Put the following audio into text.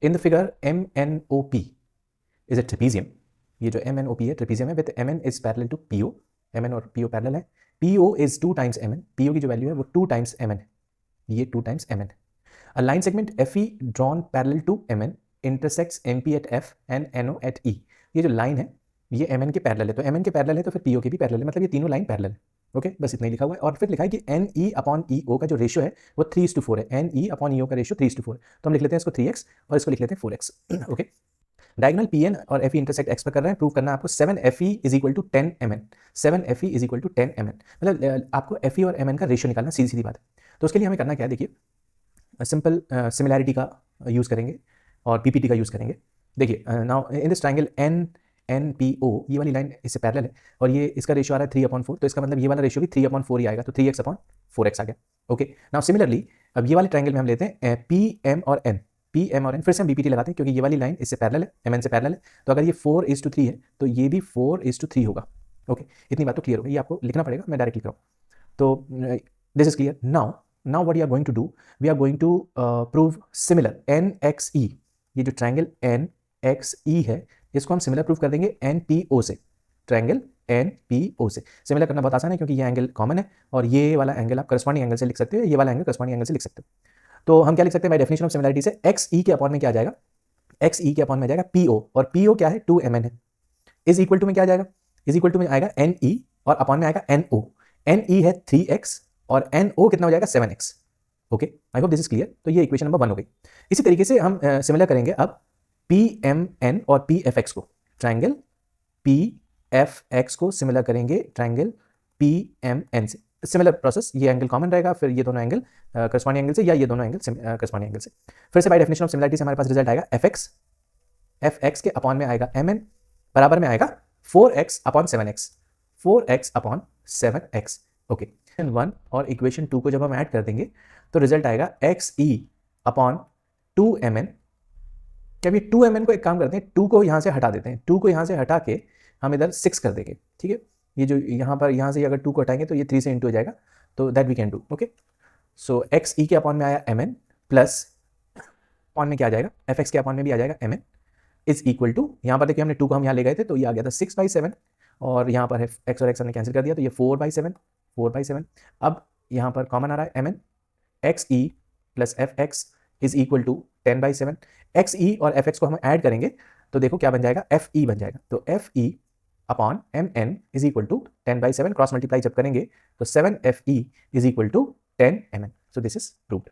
In the figure MNOP is a trapezium. ये जो MNOP है ट्रेपीजियम है, with MN is parallel to PO। MN और PO पैरेलल है। PO is 2 times MN। PO की जो वैल्यू है वो 2 टाइम्स MN है, ये 2 टाइम्स MN है। A line segment FE drawn parallel to MN intersects MP at F and NO at E। ये जो लाइन है ये MN के पैरेलल है, तो MN के पैरेलल है तो फिर PO के भी पैरेलल है, मतलब ये तीनों लाइन पैरेलल है। ओके, बस इतना ही लिखा हुआ है। और फिर लिखा है कि NE अपॉन EO का जो रेशियो है वो 3:4 है। NE अपॉन EO का रेशियो 3:4 है, तो हम लिख लेते हैं इसको 3x और इसको लिख लेते हैं 4x। ओके, डायगोनल PN और FE इंटरसेक्ट x पर कर रहे हैं, प्रूव करना है आपको 7FE is equal to 10 MN। 7FE is equal to 10 MN, मतलब आपको FE और MN का रेशियो निकालना, सीधी सीधी बात है। तो उसके लिए हमें करना क्या है, देखिए सिंपल सिमिलैरिटी का यूज़ करेंगे और PPT का यूज़ करेंगे। देखिए now in this triangle NPO, ये वाली लाइन इससे पैरेलल है और ये इसका रेशियो आ रहा है 3/4, तो इसका मतलब ये वाला रेशियो भी 3/4 ही आएगा, तो 3x/4x आ गया। ओके, नाउ सिमिलरली अब ये वाले ट्राइंगल में हम लेते हैं PM और N। PM और N फिर से हम BPT लगाते हैं क्योंकि ये वाली लाइन इससे पैरेलल है, MN से पैरेलल है, तो अगर ये 4:3 है तो ये भी 4:3 होगा। ओके, इतनी बात तो क्लियर हो गई, ये आपको लिखना पड़ेगा, मैं डायरेक्ट लिख रहा हूँ। तो this is clear. Now what you are going to do, we are going to prove similar NXE। ये जो ट्राइंगल NXE है इसको हम सिमिलर प्रूव कर देंगे NPO से। ट्राइंगल NPO से सिमिलर करना बहुत आसान है क्योंकि ये एंगल कॉमन है और ये वाला एंगल आप करस्पॉन्डिंग एंगल से लिख सकते हो, ये वाला एंगल करस्पॉन्डिंग एंगल से लिख सकते हो। तो हम क्या लिख सकते हैं बाय डेफिनेशन ऑफ सिमिलरिटी से, XE के अपॉन में क्या आ जाएगा, XE के अपॉन में आ जाएगा PO, और PO क्या है 2MN है, इज इक्वल टू में क्या आ जाएगा, इज इक्वल टू में आएगा NE और अपॉन में आएगा NO। NE है 3x और NO कितना हो जाएगा 7x। Okay, I hope this is clear. तो ये इक्वेशन नंबर 1 हो गई। इसी तरीके से हम सिमिलर करेंगे अब PMN और PFX को। ट्राइंगल PFX को सिमिलर करेंगे ट्राइंगल PMN से। सिमिलर प्रोसेस, ये एंगल कॉमन रहेगा, फिर ये दोनों एंगल करस्पॉन्डिंग एंगल से, या ये दोनों एंगल करस्पॉन्डिंग एंगल से। फिर से बाय डेफिनेशन ऑफ सिमिलरिटी से हमारे पास रिजल्ट आएगा FX के अपॉन में आएगा MN बराबर में आएगा 4x/7x। 4x/7x। ओके, इक्वेशन 1 और इक्वेशन 2 को जब हम ऐड कर देंगे तो रिजल्ट आएगा XE/2MN। क्या अभी 2MN को एक काम करते हैं, 2 को यहाँ से हटा देते हैं, 2 को यहाँ से हटा के हम इधर 6 कर देंगे। ठीक है, ये जो यहाँ पर यहाँ से अगर 2 को हटाएंगे तो ये 3 से इंटू हो जाएगा, तो that we can do. Okay, so XE के अपॉन में आया MN प्लस अपॉन में क्या आ जाएगा, FX के अपॉन में भी आ जाएगा MN इज इक्वल टू, यहाँ पर देखिए हमने 2 को हम यहाँ ले गए थे तो ये आ गया था 6/7 और यहाँ पर है x और x हमने कैंसिल कर दिया तो ये 4/7। अब यहाँ पर कॉमन आ रहा है MN, XE plus FX is equal to 10/7। XE और FX को हम ऐड करेंगे तो देखो क्या बन जाएगा, FE बन जाएगा। तो FE upon MN is equal to 10/7, cross multiply जब करेंगे तो 7FE is equal to 10MN। So this is proved.